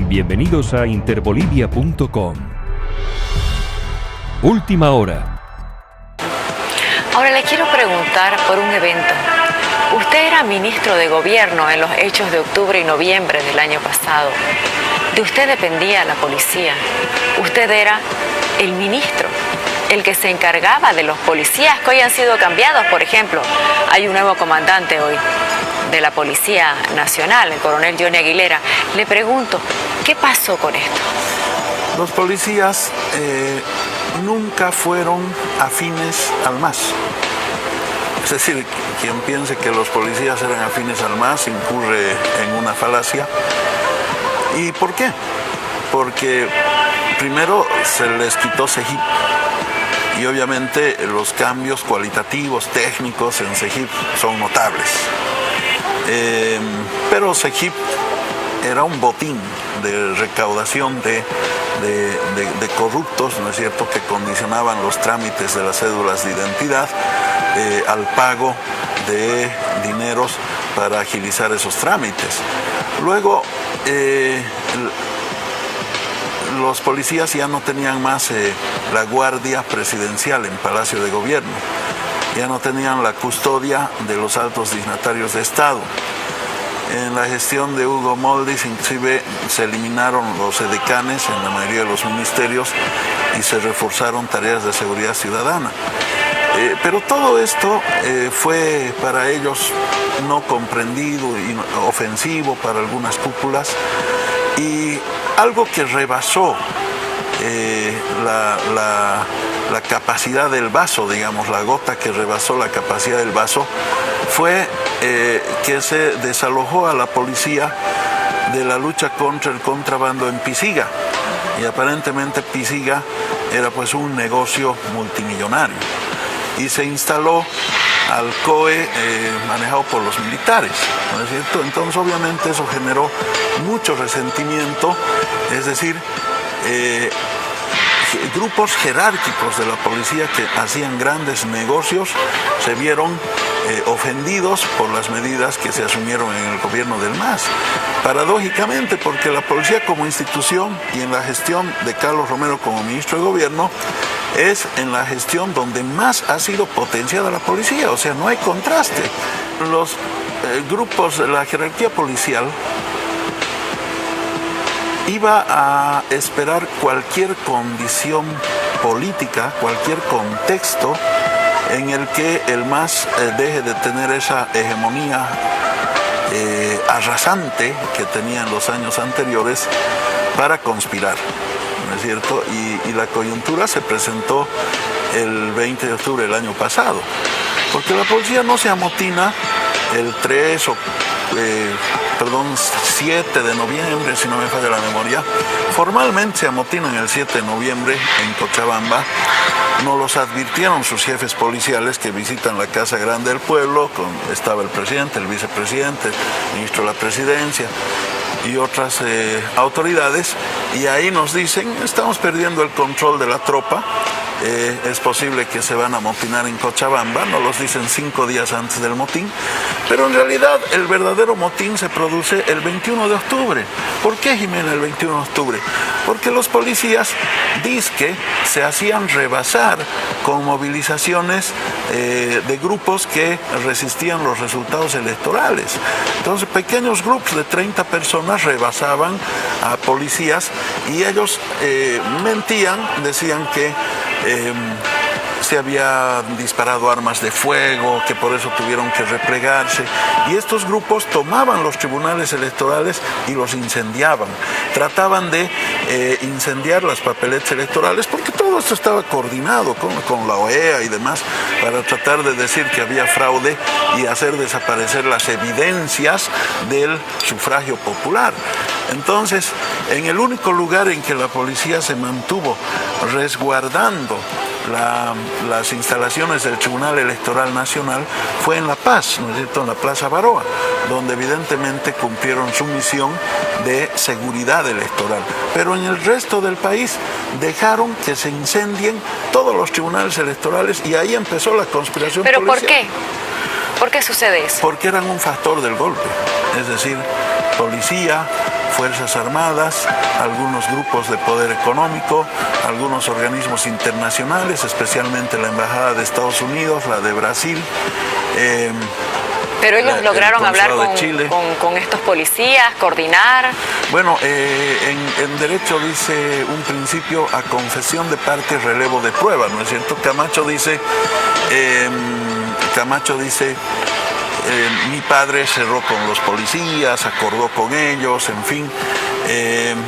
Bienvenidos a interbolivia.com. Última hora. Ahora le quiero preguntar por un evento. Usted era ministro de gobierno en los hechos de octubre y noviembre del año pasado. De usted dependía la policía. Usted era el ministro, el que se encargaba de los policías que hoy han sido cambiados. Por ejemplo, hay un nuevo comandante hoy de la Policía Nacional, el coronel Johnny Aguilera. Le pregunto, ¿qué pasó con esto? Los policías nunca fueron afines al MAS. Es decir, quien piense que los policías eran afines al MAS incurre en una falacia. ¿Y por qué? Porque primero se les quitó CEGIP y obviamente los cambios cualitativos, técnicos en CEGIP son notables. Pero CEGIP era un botín de recaudación de corruptos, ¿no es cierto?, que condicionaban los trámites de las cédulas de identidad al pago de dineros para agilizar esos trámites. Luego, los policías ya no tenían más la guardia presidencial en Palacio de Gobierno, ya no tenían la custodia de los altos dignatarios de Estado. En la gestión de Hugo Moldis, inclusive, se eliminaron los edecanes en la mayoría de los ministerios y se reforzaron tareas de seguridad ciudadana. Pero todo esto fue para ellos no comprendido y ofensivo para algunas cúpulas, y algo que rebasó la capacidad del vaso, digamos, la gota que rebasó la capacidad del vaso, fue que se desalojó a la policía de la lucha contra el contrabando en Pisiga, y aparentemente Pisiga era pues un negocio multimillonario, y se instaló al COE manejado por los militares, ¿no es cierto? Entonces obviamente eso generó mucho resentimiento, es decir, grupos jerárquicos de la policía que hacían grandes negocios se vieron ofendidos por las medidas que se asumieron en el gobierno del MAS. Paradójicamente, porque la policía como institución y en la gestión de Carlos Romero como ministro de gobierno es en la gestión donde más ha sido potenciada la policía, o sea, no hay contraste. Los grupos de la jerarquía policial iba a esperar cualquier condición política, cualquier contexto en el que el MAS deje de tener esa hegemonía arrasante que tenía en los años anteriores para conspirar, ¿no es cierto? Y la coyuntura se presentó el 20 de octubre del año pasado, porque la policía no se amotina el 7 de noviembre, si no me falla la memoria. Formalmente se amotinan el 7 de noviembre en Cochabamba. Nos los advirtieron sus jefes policiales que visitan la Casa Grande del Pueblo, estaba el presidente, el vicepresidente, el ministro de la Presidencia y otras autoridades, y ahí nos dicen, estamos perdiendo el control de la tropa, es posible que se van a amotinar en Cochabamba. Nos los dicen 5 días antes del motín, pero en realidad el verdadero motín se produce el 21 de octubre. ¿Por qué, Jimena, el 21 de octubre? Porque los policías dizque se hacían rebasar con movilizaciones de grupos que resistían los resultados electorales. Entonces pequeños grupos de 30 personas rebasaban a policías y ellos mentían, decían que se había disparado armas de fuego, que por eso tuvieron que replegarse, y estos grupos tomaban los tribunales electorales y los incendiaban, trataban de incendiar las papeletas electorales, porque todo esto estaba coordinado con la OEA y demás, para tratar de decir que había fraude y hacer desaparecer las evidencias del sufragio popular. Entonces, en el único lugar en que la policía se mantuvo resguardando las instalaciones del Tribunal Electoral Nacional fue en La Paz, ¿no es cierto?, en la Plaza Baroa, donde evidentemente cumplieron su misión de seguridad electoral. Pero en el resto del país dejaron que se incendien todos los tribunales electorales y ahí empezó la conspiración policial. ¿Pero por qué? ¿Por qué sucede eso? Porque eran un factor del golpe, es decir, policía, Fuerzas Armadas, algunos grupos de poder económico, algunos organismos internacionales, especialmente la Embajada de Estados Unidos, la de Brasil. Pero ellos lograron hablar Chile. con estos policías, coordinar. Bueno, en derecho dice un principio a confesión de parte y relevo de prueba, ¿no es cierto? Camacho dice, mi padre cerró con los policías, acordó con ellos, en fin.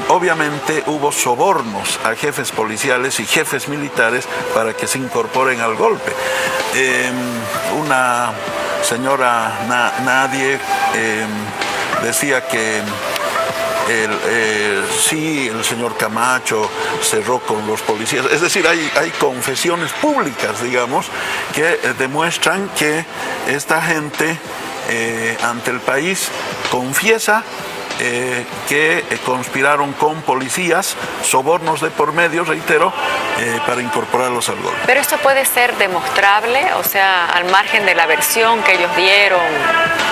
Obviamente hubo sobornos a jefes policiales y jefes militares para que se incorporen al golpe. Una señora Nadie decía que sí, el señor Camacho cerró con los policías. Es decir, hay confesiones públicas, digamos, que demuestran que esta gente ante el país confiesa que conspiraron con policías, sobornos de por medio, reitero, para incorporarlos al golpe. Pero esto puede ser demostrable, o sea, al margen de la versión que ellos dieron,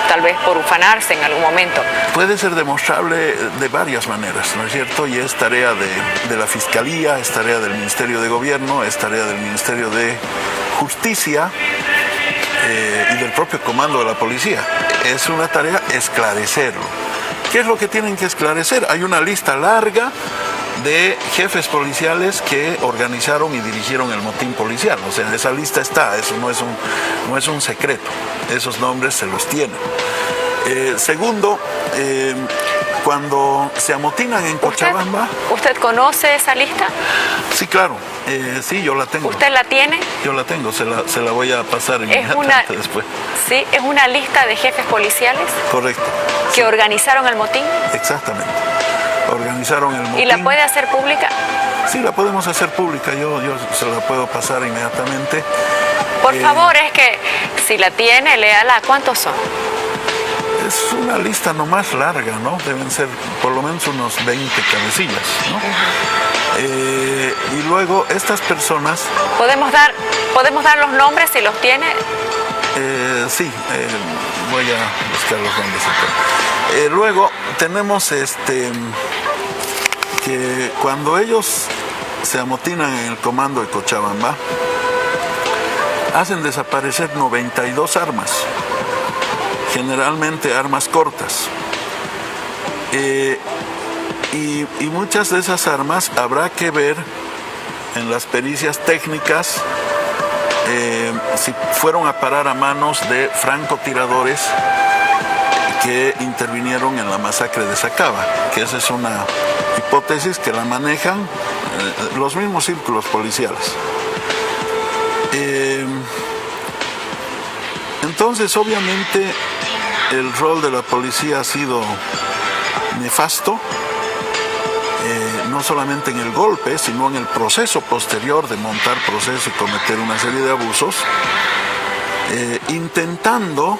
tal vez por ufanarse en algún momento. Puede ser demostrable de varias maneras, ¿no es cierto? Y es tarea de la Fiscalía, es tarea del Ministerio de Gobierno, es tarea del Ministerio de Justicia y del propio comando de la policía. Es una tarea esclarecerlo. ¿Qué es lo que tienen que esclarecer? Hay una lista larga de jefes policiales que organizaron y dirigieron el motín policial. O sea, esa lista está, eso no es un secreto. Esos nombres se los tienen. Segundo, cuando se amotinan en Cochabamba... ¿Usted conoce esa lista? Sí, claro. Sí, yo la tengo. ¿Usted la tiene? Yo la tengo, se la voy a pasar inmediatamente después. Sí, es una lista de jefes policiales. Correcto. ¿Que organizaron el motín? Exactamente. Organizaron el motín. ¿Y la puede hacer pública? Sí, la podemos hacer pública, yo se la puedo pasar inmediatamente. Por favor, es que si la tiene, léala. ¿Cuántos son? Es una lista no más larga, ¿no? Deben ser por lo menos unos 20 cabecillas, ¿no? Y luego estas personas... ¿Podemos dar los nombres si los tiene? Sí, voy a buscar los nombres acá. Luego tenemos que cuando ellos se amotinan en el comando de Cochabamba, hacen desaparecer 92 armas, generalmente armas cortas. Y muchas de esas armas habrá que ver en las pericias técnicas si fueron a parar a manos de francotiradores que intervinieron en la masacre de Sacaba, que esa es una hipótesis que la manejan los mismos círculos policiales. Entonces, obviamente, el rol de la policía ha sido nefasto, no solamente en el golpe, sino en el proceso posterior de montar proceso y cometer una serie de abusos, intentando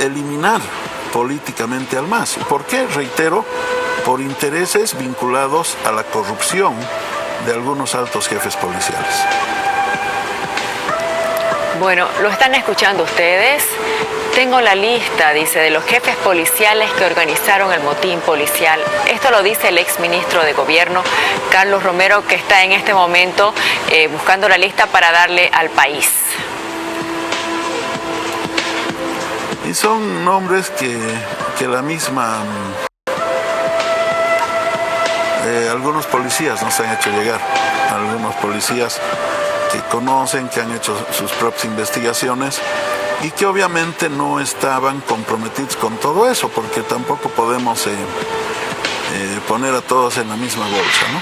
eliminar políticamente al MAS. ¿Por qué? Reitero, por intereses vinculados a la corrupción de algunos altos jefes policiales. Bueno, lo están escuchando ustedes. Tengo la lista, dice, de los jefes policiales que organizaron el motín policial. Esto lo dice el exministro de Gobierno, Carlos Romero, que está en este momento buscando la lista para darle al país. Y son nombres que la misma... algunos policías nos han hecho llegar, algunos policías que conocen, que han hecho sus propias investigaciones y que obviamente no estaban comprometidos con todo eso, porque tampoco podemos poner a todos en la misma bolsa, ¿no?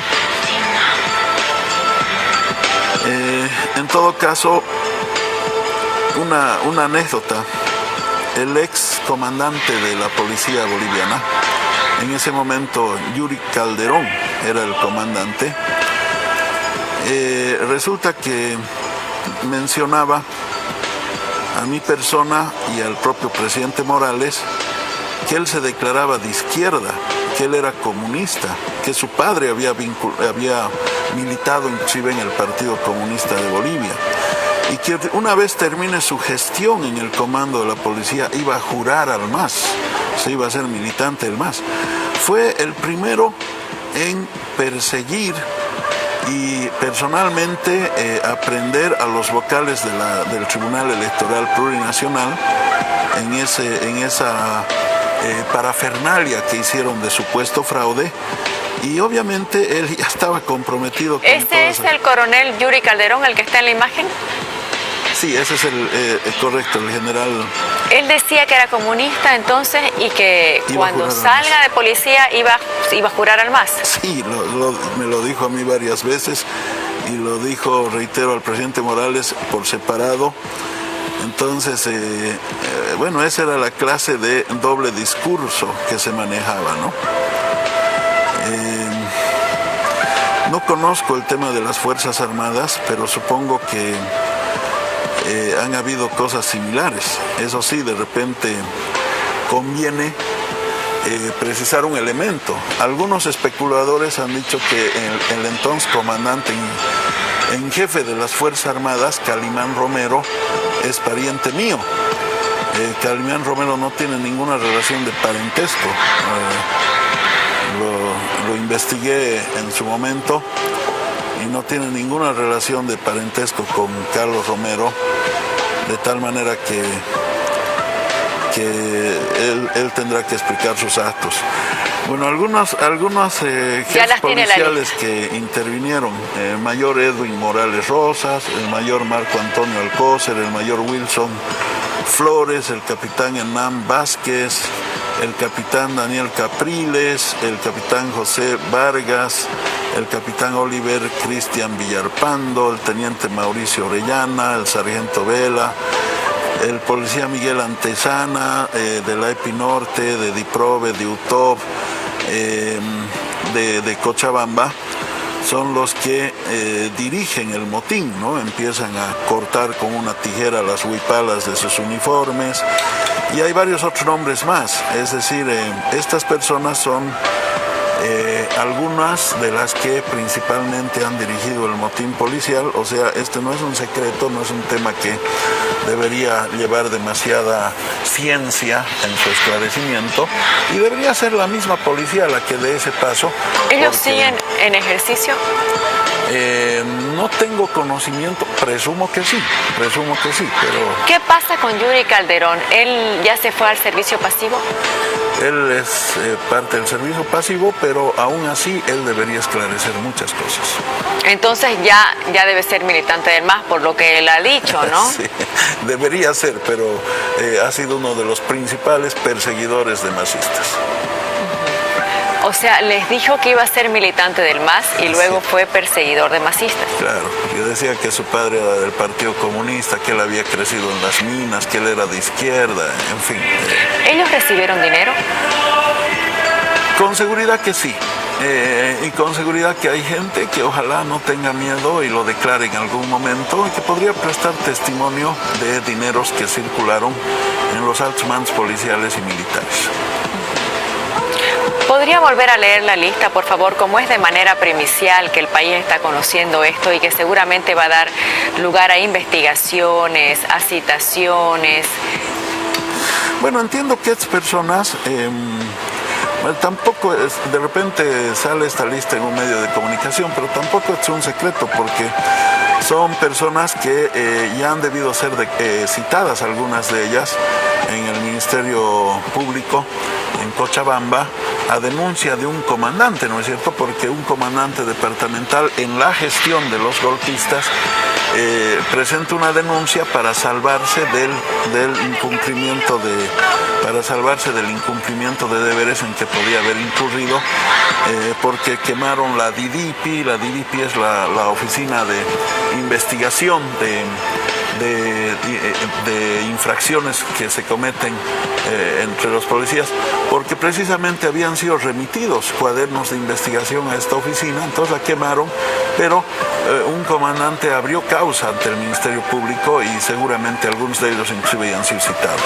En todo caso, una anécdota. El ex comandante de la policía boliviana, en ese momento Yuri Calderón era el comandante, resulta que mencionaba a mi persona y al propio presidente Morales que él se declaraba de izquierda, que él era comunista, que su padre había militado inclusive en el Partido Comunista de Bolivia, y que una vez termine su gestión en el comando de la policía iba a jurar al MAS, se iba a ser militante del MAS. fue el primero en perseguir y personalmente aprender a los vocales del Tribunal Electoral Plurinacional en esa parafernalia que hicieron de supuesto fraude. Y obviamente él ya estaba comprometido con ¿Este es el coronel Yuri Calderón, el que está en la imagen? Sí, ese es el correcto, el general. Él decía que era comunista entonces y que cuando salga de policía iba a jurar al MAS. Sí, me lo dijo a mí varias veces y lo dijo, reitero, al presidente Morales por separado. Entonces, bueno, esa era la clase de doble discurso que se manejaba, ¿no? No conozco el tema de las Fuerzas Armadas, pero supongo que han habido cosas similares. Eso sí, de repente conviene precisar un elemento. Algunos especuladores han dicho que el entonces comandante en jefe de las Fuerzas Armadas, Calimán Romero, es pariente mío. Calimán Romero no tiene ninguna relación de parentesco. Lo investigué en su momento y no tiene ninguna relación de parentesco con Carlos Romero, de tal manera que él tendrá que explicar sus actos. Bueno, algunos jefes policiales que intervinieron, el mayor Edwin Morales Rosas, el mayor Marco Antonio Alcócer, el mayor Wilson Flores, el capitán Hernán Vázquez, el capitán Daniel Capriles, el capitán José Vargas, el capitán Oliver Cristian Villarpando, el teniente Mauricio Orellana, el sargento Vela, el policía Miguel Antesana, de la EPI Norte, de DIPROVE, de UTOP, de Cochabamba, son los que dirigen el motín, ¿no? Empiezan a cortar con una tijera las huipalas de sus uniformes, y hay varios otros nombres más. Es decir, estas personas son algunas de las que principalmente han dirigido el motín policial. O sea, este no es un secreto, no es un tema que debería llevar demasiada ciencia en su esclarecimiento, y debería ser la misma policía la que dé ese paso. ¿Ellos siguen en ejercicio? No tengo conocimiento, presumo que sí, pero... ¿Qué pasa con Yuri Calderón? ¿Él ya se fue al servicio pasivo? Él es parte del servicio pasivo, pero aún así él debería esclarecer muchas cosas. Entonces ya debe ser militante del MAS, por lo que él ha dicho, ¿no? Sí, debería ser, pero ha sido uno de los principales perseguidores de masistas. O sea, les dijo que iba a ser militante del MAS y luego fue perseguidor de masistas. Claro, yo decía que su padre era del Partido Comunista, que él había crecido en las minas, que él era de izquierda, en fin. ¿Ellos recibieron dinero? Con seguridad que sí. Y con seguridad que hay gente que ojalá no tenga miedo y lo declare en algún momento, y que podría prestar testimonio de dineros que circularon en los altos mandos policiales y militares. ¿Podría volver a leer la lista, por favor, como es de manera primicial que el país está conociendo esto y que seguramente va a dar lugar a investigaciones, a citaciones? Bueno, entiendo que estas personas, tampoco de repente sale esta lista en un medio de comunicación, pero tampoco es un secreto, porque son personas que ya han debido ser citadas, algunas de ellas, en el Ministerio Público en Cochabamba, a denuncia de un comandante, ¿no es cierto? Porque un comandante departamental en la gestión de los golpistas presenta una denuncia para salvarse del incumplimiento de deberes en que podía haber incurrido, porque quemaron la DIDIPI. La DIDIPI es la oficina de investigación de infracciones que se cometen entre los policías, porque precisamente habían sido remitidos cuadernos de investigación a esta oficina. Entonces la quemaron, pero un comandante abrió causa ante el Ministerio Público y seguramente algunos de ellos inclusive han sido citados.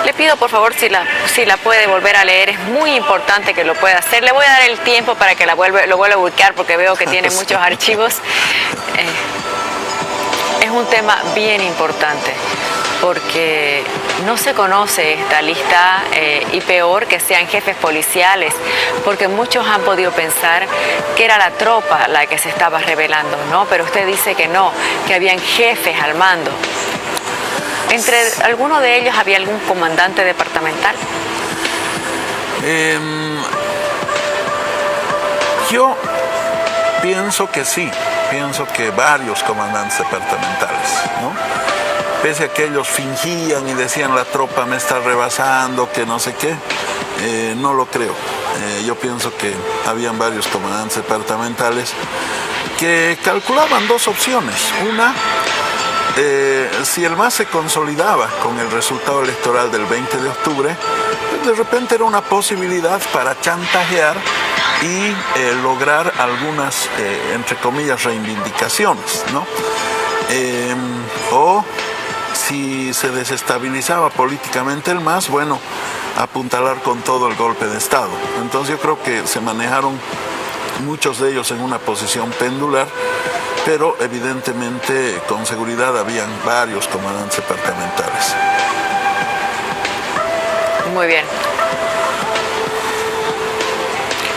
Le pido por favor si la puede volver a leer, es muy importante que lo pueda hacer. Le voy a dar el tiempo para que lo vuelva a ubicar, porque veo que tiene muchos archivos. Es un tema bien importante. porque no se conoce esta lista y peor que sean jefes policiales, porque muchos han podido pensar que era la tropa la que se estaba rebelando, ¿no? Pero usted dice que no, que habían jefes al mando. ¿Entre alguno de ellos había algún comandante departamental? Yo pienso que sí, pienso que varios comandantes departamentales, ¿no? Pese a que ellos fingían y decían la tropa me está rebasando, que no sé qué, no lo creo. Yo pienso que habían varios comandantes departamentales que calculaban dos opciones. Una, si el MAS se consolidaba con el resultado electoral del 20 de octubre, pues de repente era una posibilidad para chantajear y lograr algunas, entre comillas, reivindicaciones, ¿no? O si se desestabilizaba políticamente el MAS, bueno, apuntalar con todo el golpe de Estado. Entonces yo creo que se manejaron muchos de ellos en una posición pendular, pero evidentemente con seguridad habían varios comandantes departamentales. Muy bien.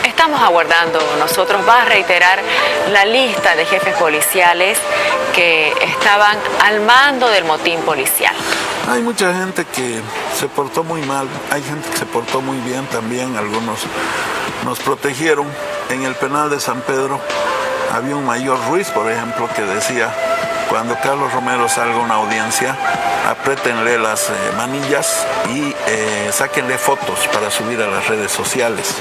Estamos aguardando, nosotros va a reiterar la lista de jefes policiales que estaban al mando del motín policial. Hay mucha gente que se portó muy mal, hay gente que se portó muy bien también, algunos nos protegieron. En el penal de San Pedro había un mayor Ruiz, por ejemplo, que decía, cuando Carlos Romero salga a una audiencia, apriétenle las manillas y sáquenle fotos para subir a las redes sociales.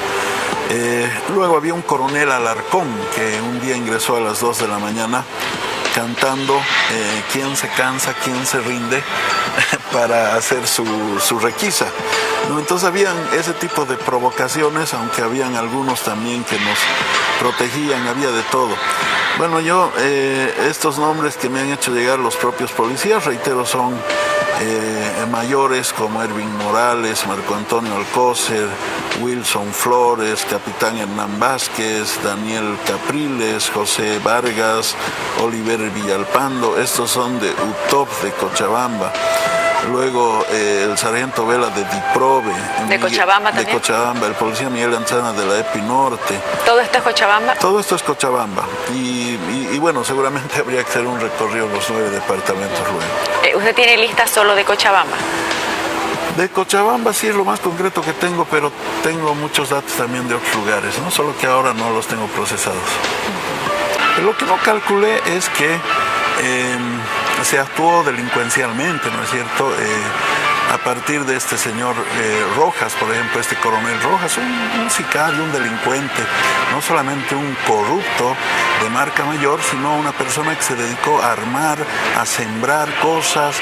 Luego había un coronel Alarcón que un día ingresó a las 2 de la mañana cantando quién se cansa, quién se rinde para hacer su requisa, ¿no? Entonces habían ese tipo de provocaciones, aunque habían algunos también que nos protegían, había de todo. Bueno, yo estos nombres que me han hecho llegar los propios policías, reitero, son mayores como Erwin Morales, Marco Antonio Alcócer, Wilson Flores, Capitán Hernán Vázquez, Daniel Capriles, José Vargas, Oliver Villalpando. Estos son de UTOP de Cochabamba. Luego el sargento Vela de Diprove. ¿De Cochabamba también? De Cochabamba, el policía Miguel Anzana de la EPI Norte. ¿Todo esto es Cochabamba? Todo esto es Cochabamba. Y bueno, seguramente habría que hacer un recorrido en los 9 departamentos luego. ¿Usted tiene lista solo de Cochabamba? De Cochabamba sí es lo más concreto que tengo, pero tengo muchos datos también de otros lugares, ¿no? Solo que ahora no los tengo procesados. Pero lo que no calculé es que se actuó delincuencialmente, ¿no es cierto? A partir de este señor Rojas, por ejemplo, este coronel Rojas, un sicario, un delincuente, no solamente un corrupto de marca mayor, sino una persona que se dedicó a armar, a sembrar cosas,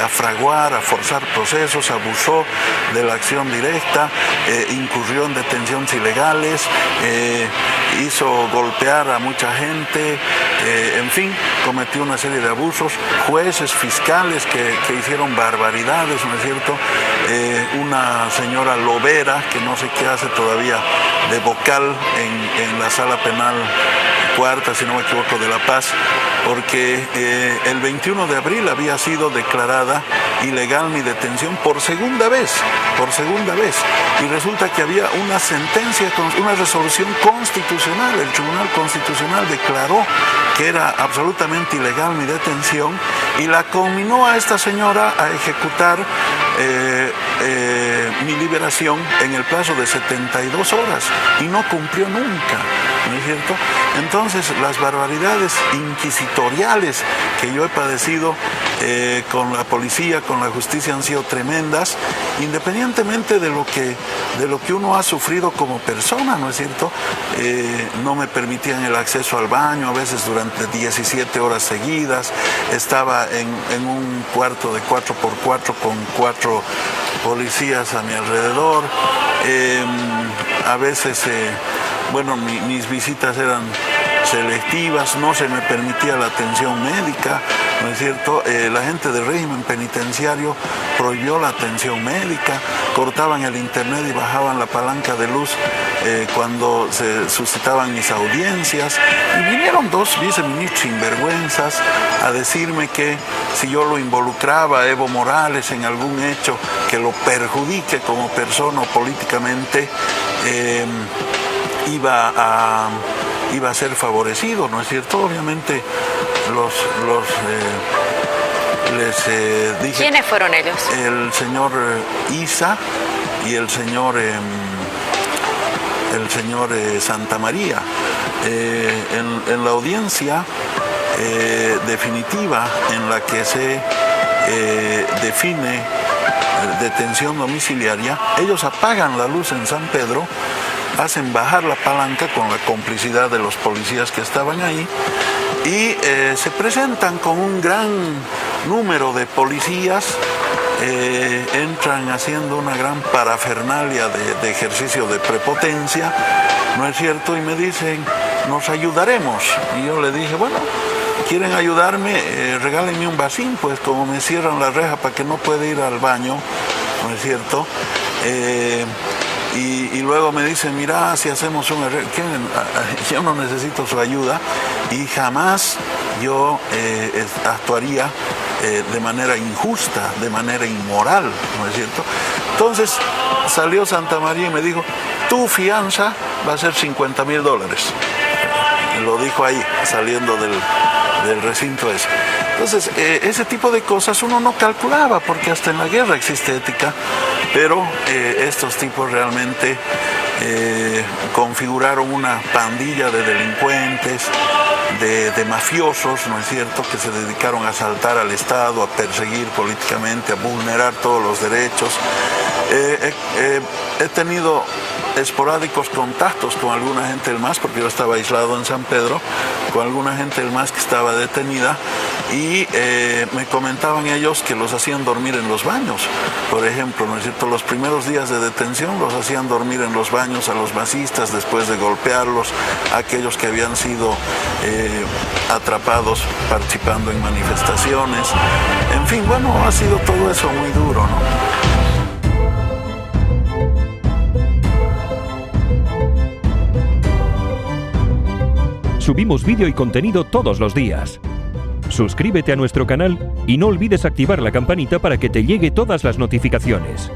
a fraguar, a forzar procesos, abusó de la acción directa, incurrió en detenciones ilegales, hizo golpear a mucha gente, en fin, cometió una serie de abusos, jueces, fiscales que hicieron barbaridades, ¿no es cierto? Una señora Lovera, que no sé qué hace todavía de vocal en la sala penal cuarta, si no me equivoco, de La Paz, porque el 21 de abril había sido declarada ilegal mi detención por segunda vez, y resulta que había una sentencia, una resolución constitucional, el Tribunal Constitucional declaró que era absolutamente ilegal mi detención y la conminó a esta señora a ejecutar mi liberación en el plazo de 72 horas y no cumplió nunca, ¿no es cierto? Entonces las barbaridades inquisitoriales que yo he padecido con la policía, con la justicia han sido tremendas, independientemente de lo que uno ha sufrido como persona, ¿no es cierto? No me permitían el acceso al baño, a veces durante 17 horas seguidas, estaba en un cuarto de 4x4 con 4 policías a mi alrededor, a veces, bueno, mis visitas eran selectivas, no se me permitía la atención médica, ¿no es cierto? La gente del régimen penitenciario prohibió la atención médica, cortaban el internet y bajaban la palanca de luz cuando se suscitaban mis audiencias. Y vinieron dos viceministros sinvergüenzas a decirme que si yo lo involucraba a Evo Morales en algún hecho que lo perjudique como persona o políticamente, iba a ser favorecido, ¿no es cierto? Obviamente les dije... ¿Quiénes fueron ellos? El señor Isa y el señor Santa María. En la audiencia definitiva en la que se define detención domiciliaria, ellos apagan la luz en San Pedro, hacen bajar la palanca con la complicidad de los policías que estaban ahí y se presentan con un gran número de policías, entran haciendo una gran parafernalia de ejercicio de prepotencia, ¿no es cierto? Y me dicen, nos ayudaremos. Y yo le dije, bueno, ¿quieren ayudarme? Regálenme un vasín, pues como me cierran la reja para que no pueda ir al baño, ¿no es cierto? Y luego me dicen, mira, si hacemos un arreglo, yo no necesito su ayuda y jamás yo actuaría de manera injusta, de manera inmoral, ¿no es cierto? Entonces salió Santa María y me dijo, tu fianza va a ser $50,000. Lo dijo ahí, saliendo del recinto ese. Entonces, ese tipo de cosas uno no calculaba, porque hasta en la guerra existe ética, pero estos tipos realmente configuraron una pandilla de delincuentes, de mafiosos, ¿no es cierto?, que se dedicaron a asaltar al Estado, a perseguir políticamente, a vulnerar todos los derechos. He tenido esporádicos contactos con alguna gente del MAS, porque yo estaba aislado en San Pedro, con alguna gente del MAS que estaba detenida, y me comentaban ellos que los hacían dormir en los baños, por ejemplo, ¿no es cierto? Los primeros días de detención los hacían dormir en los baños a los masistas después de golpearlos, a aquellos que habían sido atrapados participando en manifestaciones. En fin, bueno, ha sido todo eso muy duro, ¿no? Subimos vídeo y contenido todos los días. Suscríbete a nuestro canal y no olvides activar la campanita para que te llegue todas las notificaciones.